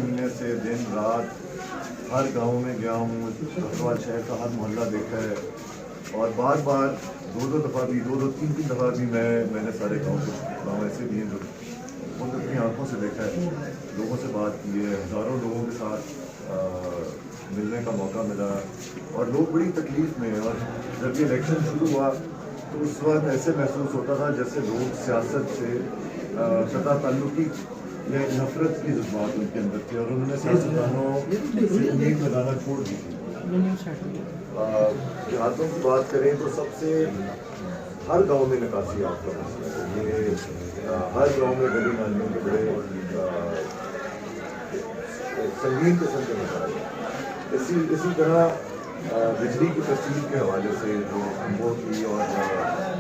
مہینے سے دن رات ہر گاؤں میں گیا ہوں، کسبہ شہر کا ہر محلہ دیکھا ہے، اور بار بار دو دفعہ بھی تین دفعہ بھی میں نے سارے گاؤں ایسے بھی ہیں جو خود اپنی آنکھوں سے دیکھا ہے، لوگوں سے بات کی ہے، ہزاروں لوگوں کے ساتھ ملنے کا موقع ملا، اور لوگ بڑی تکلیف میں ہیں۔ اور جب یہ الیکشن شروع ہوا تو اس وقت ایسے محسوس ہوتا تھا جیسے لوگ سیاست سے قطع تعلقی یا نفرت کی جذبات ان کے اندر تھے، اور انہوں نے سیاستدانوں سے امید لگانا چھوڑ دی تھی۔ دیہاتوں کی بات کریں تو سب سے ہر گاؤں میں نکاسی آپ کا مسئلہ ہے، یہ ہر گاؤں میں گلی نالیوں کے بڑے سنگین قسم کے مسائل ہیں۔ اسی طرح بجلی کی تفصیل کے حوالے سے جو کھمبوں کی اور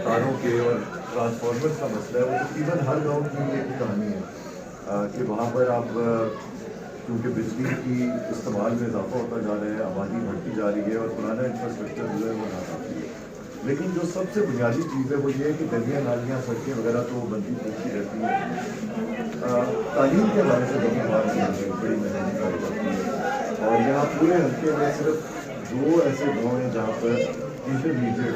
تاروں کے اور ٹرانسفارمر کا مسئلہ ہے، وہ تقریباً ہر گاؤں کی یہ کہانی ہے کہ وہاں پر آپ کیونکہ بجلی کی استعمال میں اضافہ ہوتا جا رہا ہے، آبادی بڑھتی جا رہی ہے، اور پرانا انفراسٹرکچر جو ہے وہ ناکافی ہے، لیکن جو سب سے بنیادی چیز ہے وہ یہ ہے کہ گلیاں نالیاں سڑکیں وغیرہ تو بنتی پھوٹتی رہتی ہیں۔ تعلیم کے حوالے سے بڑی محنت کرائی جاتی ہے، اور یہاں پورے حلقے میں صرف 2 ایسے گاؤں ہیں جہاں پر انٹرمیڈیٹ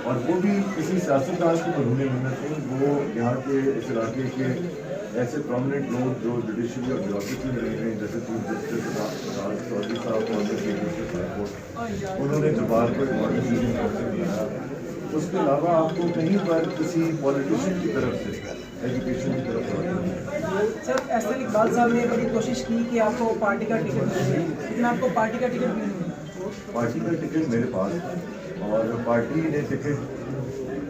اور وہ بھی کسی سیاستدان کی مرہون منت نہیں، وہ یہاں کے اس علاقے کے ایسے پرومننٹ لوگ جو جوڈیشری اور بیوروکریسی میں رہے ہیں، جیسے چیف جسٹس راج چودھری صاحب انہوں نے جبال کو ایک ماڈل سیزن بنایا۔ اس کے علاوہ آپ کو کہیں پر کسی پولیٹیشین کی طرف سے ایجوکیشن کی طرف سر احسن اقبال صاحب نے بڑی کوشش کی کہ آپ کو پارٹی کا ٹکٹ ملے، لیکن آپ کو پارٹی کا ٹکٹ بھی نہیں ملا۔ پارٹی کا ٹکٹ میرے پاس ہے، اور پارٹی نے ٹکٹ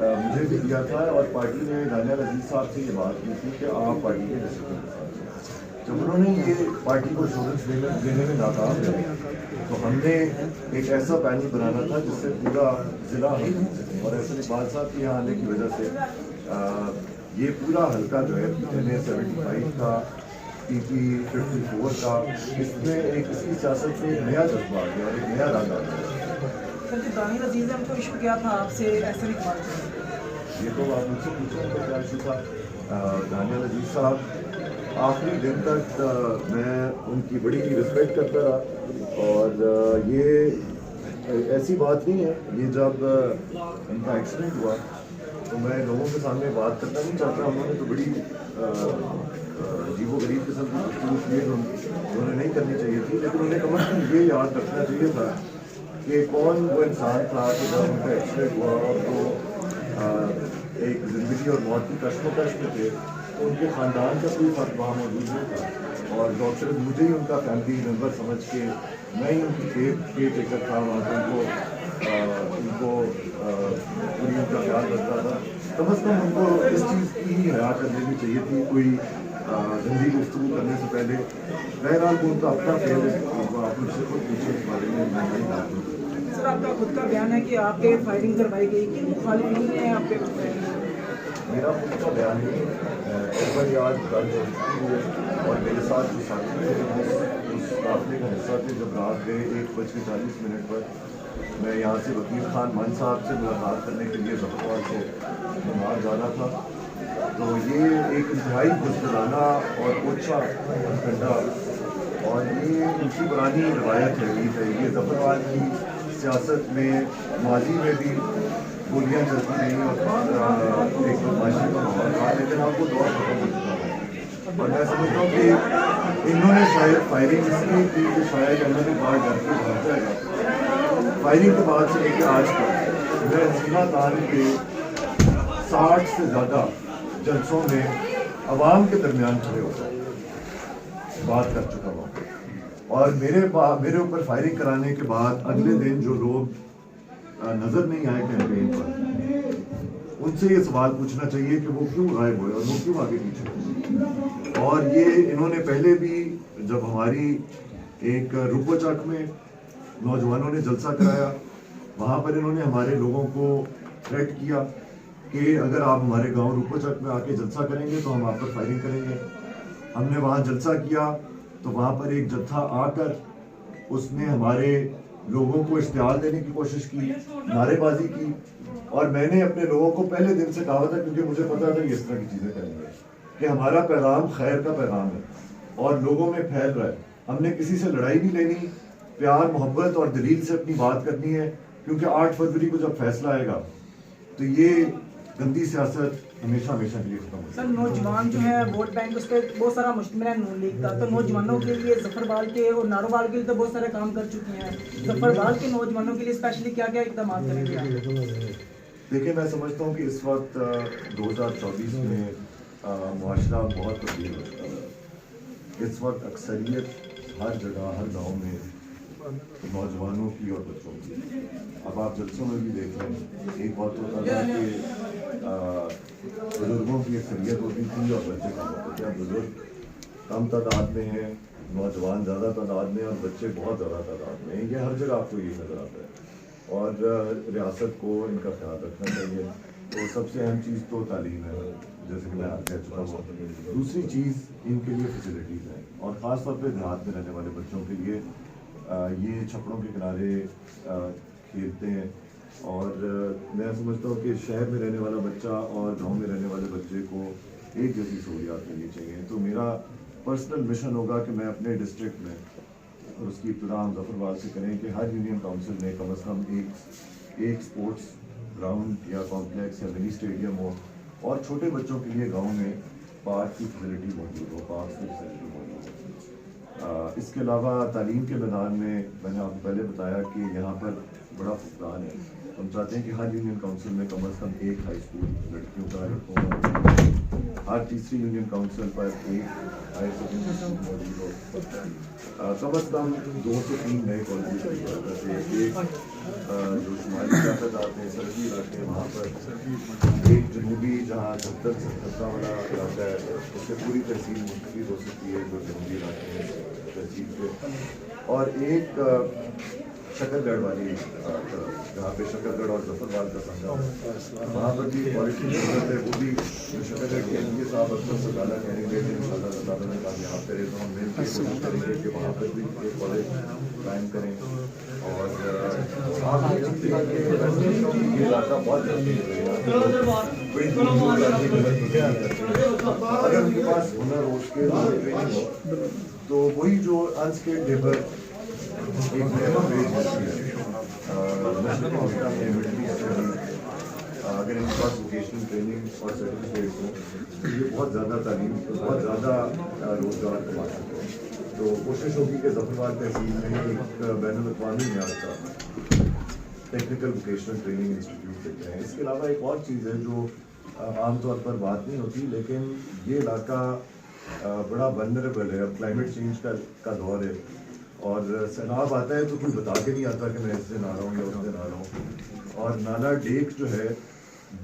مجھے بھی دیا تھا، اور پارٹی نے دانیال عزیز صاحب سے یہ بات کی تھی کہ آپ پارٹی کے ڈسپلن کے ساتھ ہیں۔ جب انہوں نے یہ پارٹی کو ایشورنس دینے میں ناکام رہے تو ہم نے ایک ایسا پینل بنانا تھا جس سے پورا ضلع ہم، اور احسن اقبال صاحب کے یہاں آنے کی وجہ سے یہ پورا حلقہ جو ہے NA 75 کا PP 54 کا، اس میں ایک اس کی سیاست میں ایک نیا جذبہ آ گیا اور ایک نیا رنگ آ گیا۔ سر جو دانیال عزیز نے ہم کو ایشو کیا تھا آپ سے احسن اقبال صاحب، یہ تو آپ مجھ سے پوچھیں ان کا کیا ایشو تھا۔ دانیال عزیز صاحب آخری دن تک میں ان کی بڑی رسپیکٹ کرتا رہا، اور یہ ایسی بات نہیں ہے، یہ جب ان کا ایکسیڈنٹ ہوا تو میں لوگوں کے سامنے بات کرنا نہیں چاہتا، انہوں نے تو بڑی عجیب و غریب قسم کی گفتگو کی، انہوں نے نہیں کرنی چاہیے تھی، لیکن انہیں کم از کم یہ یاد رکھنا چاہیے تھا کہ کون وہ انسان تھا کہ جب ان کا ایکسیڈنٹ ہوا اور وہ ایک زندگی اور موت کی کشمکش میں تھے، تو ان کے خاندان کا کوئی فرد وہاں موجود نہیں تھا، اور ڈاکٹر مجھے ہی ان کا فیملی ممبر سمجھ کے میں ہی ان کی کیئر ٹیکر تھا، وہاں پہ ان کو پوری ان کا خیال رکھتا تھا۔ کم از کم ان کو اس چیز کی ہی حیا کر لینی چاہیے تھی کوئی گندی گفتگو کرنے سے پہلے۔ بہرحال وہ ان کا اپنا فیل ہے، آپ مجھ سے خود پوچھیں اس بارے میں نہیں بات کروں۔ سر آپ کا خود کا بیان ہے کہ آپ پہ فائرنگ کروائی گئی، کن مخالفین نے آپ پہ میرا خود کا بیان نہیں، ایک یاد کل اور میرے ساتھ جو ساتھی تھے اس قافلے کا حصہ تھے، جب رات گئے 1:40 پر میں یہاں سے وکیل خان مان صاحب سے ملاقات کرنے کے لیے ظفرآباد سے باہر جانا تھا، تو یہ ایک انتہائی بزدلانہ اور اوچھا کنڈا، اور یہ ان کی پرانی روایت ہے، یہ ظفرآباد کی سیاست میں ماضی میں بھی گولیاں چلتی رہیں اور ایک بدماشی کا ماحول تھا، لیکن اب وہ دور ختم ہو چکا ہے، اور میں سمجھتا ہوں کہ انہوں نے شاید فائرنگ اس لیے کی کہ شاید انہوں نے باہر ڈر کے بھاگ جائے گا۔ فائرنگ کے بعد سے لے کے آج تک میں سینا تان کے 60 سے زیادہ جلسوں میں عوام کے درمیان کھڑے ہو کر بات کر چکا ہوں، اور میرے اوپر فائرنگ کرانے کے بعد اگلے دن جو لوگ نظر نہیں آئے کیمپین پر، ان سے یہ سوال پوچھنا چاہیے کہ وہ کیوں غائب ہوئے اور وہ کیوں آگے پیچھے ہوئے۔ اور یہ انہوں نے پہلے بھی جب ہماری ایک رکو چک میں نوجوانوں نے جلسہ کرایا، وہاں پر انہوں نے ہمارے لوگوں کو تھریٹ کیا کہ اگر آپ ہمارے گاؤں رکو چک میں آ کے جلسہ کریں گے تو ہم آپ پر فائرنگ کریں گے۔ ہم نے وہاں جلسہ کیا تو وہاں پر ایک جتھا آ کر اس نے ہمارے لوگوں کو اشتعال دینے کی کوشش کی، نعرے بازی کی، اور میں نے اپنے لوگوں کو پہلے دن سے کہا تھا، کیونکہ مجھے پتا تھا کہ اس طرح کی چیزیں کریں گے، کہ ہمارا پیغام خیر کا پیغام ہے اور لوگوں میں پھیل رہا ہے. ہم نے کسی سے لڑائی نہیں لینی, پیار محبت اور دلیل سے اپنی بات کرنی ہے, کیونکہ 8 فروری کو جب فیصلہ آئے گا تو یہ گندی سیاست ہمیشہ ہمیشہ کے لیے ختم ہو. سر نوجوان جو ہے ووٹ بینک اس پہ بہت سارا مشتمل ہے نون لیگ کا, تو نوجوانوں کے لیے ظفروال کے اور نارووال کے لیے تو بہت سارے کام کر چکی ہیں, ظفروال کے نوجوانوں کے لیے اسپیشلی کیا کیا اقدامات کریں گے؟ دیکھیں, میں سمجھتا ہوں کہ اس وقت 2024 میں معاشرہ بہت تبدیل ہو چکا ہے. اس وقت اکثریت ہر جگہ ہر گاؤں میں نوجوانوں کی اور بچوں کی. اب آپ جلسوں میں بھی دیکھ رہے ہیں, ایک بات ہوتا تھا کہ بزرگوں کی اکثریت ہوتی تھی اور بچے کم ہوتے تھے. اب بزرگ کم تعداد میں ہیں, نوجوان زیادہ تعداد میں اور بچے بہت زیادہ تعداد میں ہیں. یہ ہر جگہ آپ کو یہی نظر آتا ہے اور ریاست کو ان کا خیال رکھنا چاہیے. تو سب سے اہم چیز تو تعلیم ہے, جیسے کہ میں آپ کہہ چکا ہوں. دوسری چیز ان کے لیے فیسلٹیز ہیں, اور خاص طور پہ دیہات میں رہنے والے بچوں کے لیے یہ چھپڑوں کے کنارے کھیلتے ہیں. اور میں سمجھتا ہوں کہ شہر میں رہنے والا بچہ اور گاؤں میں رہنے والے بچے کو ایک جیسی سہولیات ملنی چاہیے. تو میرا پرسنل مشن ہوگا کہ میں اپنے ڈسٹرکٹ میں, اور اس کی ابتدا ہم ظفروال سے کریں, کہ ہر یونین کونسل میں کم از کم ایک اسپورٹس گراؤنڈ یا کمپلیکس یا منی اسٹیڈیم ہو, اور چھوٹے بچوں کے لیے گاؤں میں پارک کی فیسلٹی موجود ہو, پارکس کی فیسلٹی موجود ہو. اس کے علاوہ تعلیم کے میدان میں نے آپ کو پہلے بتایا کہ یہاں پر بڑا فقدان ہے. ہم چاہتے ہیں کہ ہر یونین کونسل میں کم از کم ایک ہائی اسکول لڑکیوں کا لڑکوں کا, ہر تیسری یونین کونسل پر ایک ہائر سیکنڈری اسکول موجود ہو, کم از کم 2 سے 3 نئے کالجز کی ضرورت ہے. ایک جو شمالی علاقے آتے ہیں, سرحدی علاقے, وہاں پر ایک جنوبی جہاں 70 والا علاقہ ہے, اس سے پوری تحصیل منتقل ہو سکتی ہے جو جنوبی علاقے ہیں تحصیل کے, اور ایک شکر گڑھ والی طرف جہاں پہ شکر گڑھ اور ظفروال کا سنگم ہے, وہاں پر بھی کالج کی ضرورت ہے. وہ بھی شکر گڑھ کے ایم پی صاحب اکثر سے زیادہ کہیں گے کہ ان شاء اللہ تعالیٰ نے کامیاب کرے تو ہم مل کے کوشش کریں گے کہ وہاں پر بھی ایک کالج قائم کریں. اور آپ دیکھ سکتے ہیں کہ یہ علاقہ بہت جلدی اگر ان کے پاس ہنر ہو, اس کے ٹریننگ ہو, تو وہی جو انسکلڈ لیبر ایک منیمم ویج ہوتی ہے, اگر ان کے پاس ووکیشنل ٹریننگ اور سرٹیفکیٹ ہو تو یہ بہت زیادہ تعلیم, بہت زیادہ روزگار کما سکتے ہیں. تو کوشش ہوگی کہ ظفروال تحصیل میں ایک بین الاقوامی معیار کا ٹیکنیکل ووکیشنل ٹریننگ انسٹیٹیوٹ دیکھتے ہیں. اس کے علاوہ ایک اور چیز ہے جو عام طور پر بات نہیں ہوتی, لیکن یہ علاقہ بڑا ولنریبل ہے. اب کلائمیٹ چینج کا دور ہے, اور سیلاب آتا ہے تو کوئی بتا کے نہیں آتا کہ میں اس دن آ رہا ہوں یا اس دن آ رہا ہوں. اور نالا ڈیک جو ہے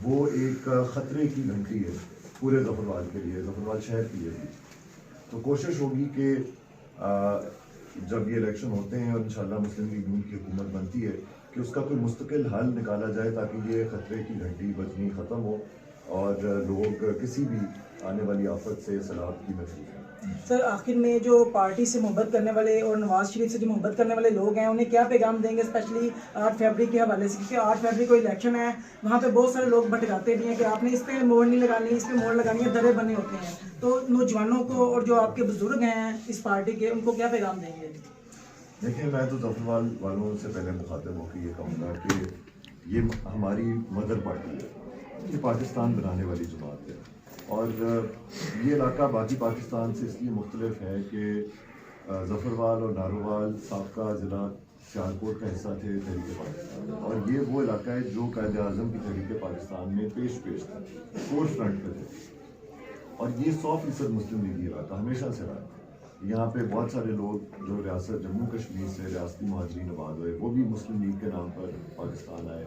وہ ایک خطرے کی گھنٹی ہے پورے ظفروال کے لیے, ظفروال شہر کے لیے بھی. تو کوشش ہوگی کہ جب یہ الیکشن ہوتے ہیں اور انشاءاللہ مسلم لیگ نون کی حکومت بنتی ہے, کہ اس کا کوئی مستقل حل نکالا جائے تاکہ یہ خطرے کی گھنٹی بجنی ختم ہو اور لوگ کسی بھی آنے والی آفت سے سیلاب کی محفوظ ہوں. سر آخر میں جو پارٹی سے محبت کرنے والے اور نواز شریف سے جو محبت کرنے والے لوگ ہیں انہیں کیا پیغام دیں گے, اسپیشلی 8 فیبرری کے حوالے سے, کیونکہ 8 فیبرری کو الیکشن ہے, وہاں پہ بہت سارے لوگ بھٹکاتے بھی ہیں کہ آپ نے اس پہ موڑ نہیں لگانی, اس پہ موڑ لگانی ہے, درے بنے ہوتے ہیں. تو نوجوانوں کو اور جو آپ کے بزرگ ہیں اس پارٹی کے, ان کو کیا پیغام دیں گے؟ دیکھیں, میں تو ظفروال والوں سے پہلے مخاطب ہو کے یہ کہوں گا کہ یہ ہماری مدر پارٹی ہے, یہ پاکستان بنانے والی جماعت ہے. اور یہ علاقہ باقی پاکستان سے اس لیے مختلف ہے کہ ظفروال اور نارووال سابقہ ضلع سیالکوٹ کا حصہ تھے تحریک پاکستان, اور یہ وہ علاقہ ہے جو قائد اعظم کی تحریک پاکستان میں پیش تھا, فورس فرنٹ پہ تھے. اور یہ 100% مسلم لیگی علاقہ ہمیشہ سے رہا. یہاں پہ بہت سارے لوگ جو ریاست جموں کشمیر سے ریاستی مہاجرین آباد ہوئے وہ بھی مسلم لیگ کے نام پر پاکستان آئے.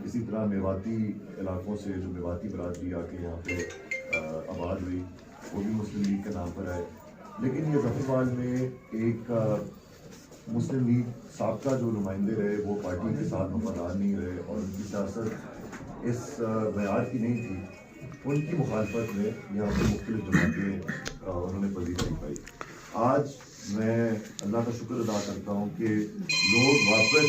اسی طرح میواتی علاقوں سے جو میواتی برادری آ کے یہاں پہ آباد ہوئی وہ بھی مسلم لیگ کے نام پر آئے. لیکن یہ ظفروال میں ایک مسلم لیگ سابقہ جو نمائندے رہے وہ پارٹی کے ساتھ وفادار نہیں رہے اور ان کی سیاست اس معیار کی نہیں تھی. ان کی مخالفت میں یہاں پہ مختلف جماعتیں انہوں نے پذیرائی پائی. آج میں اللہ کا شکر ادا کرتا ہوں کہ لوگ واپس